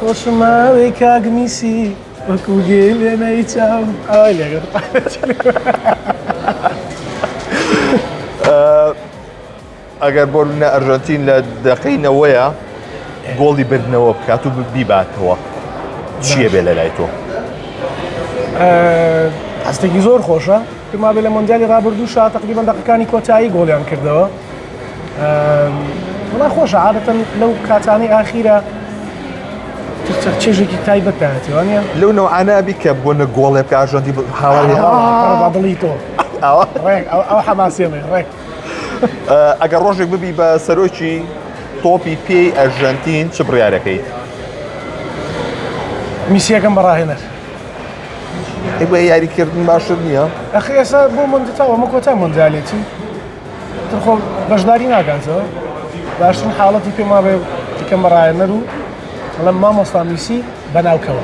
خۆشماوەی کاگمیسی وەکو گێ لێنەی چاو ئەوە لێگەر ئەگەر بۆنە ئەرژەنتین لە دەقینەوەیە گۆڵی بردنەوە بکات و بیباتەوە چییە بێ لە لای تۆ؟ هەستێکی زۆر خۆشە ما بێ لە مۆندیالی ڕابردووشە تقریبان دەقەکانی کۆتایی گۆڵیان کردەوە وڵای خۆشە عادەتەن لەو کاتانەی ئاخیرە چێژێکی تایبەت پێهاتیوانە لەو نەوعانە کە بۆنە گۆڵێ بکە ئەرژەنتین هاواری دڵی تۆ ئەو حەماسیێمێ ڕێک ئەگەر ڕۆژێک ببی بە سەرۆکی تۆپی پێی ئەرژەنتین چ بڕیارەکەیت؟ میسیەکەم بەڕاهێنەر بۆ یاریکردن باشتر نییە؟ ئەخی ئێستا بۆ مندتاوە ئەمە کۆتا مۆندیالێتی ترخۆ بەشداری ناکەنەوە باشترین حاڵەتی پێما بێ یەکەم بەڕاهێنەر و لەم مامۆستا میسی بەناوکەوە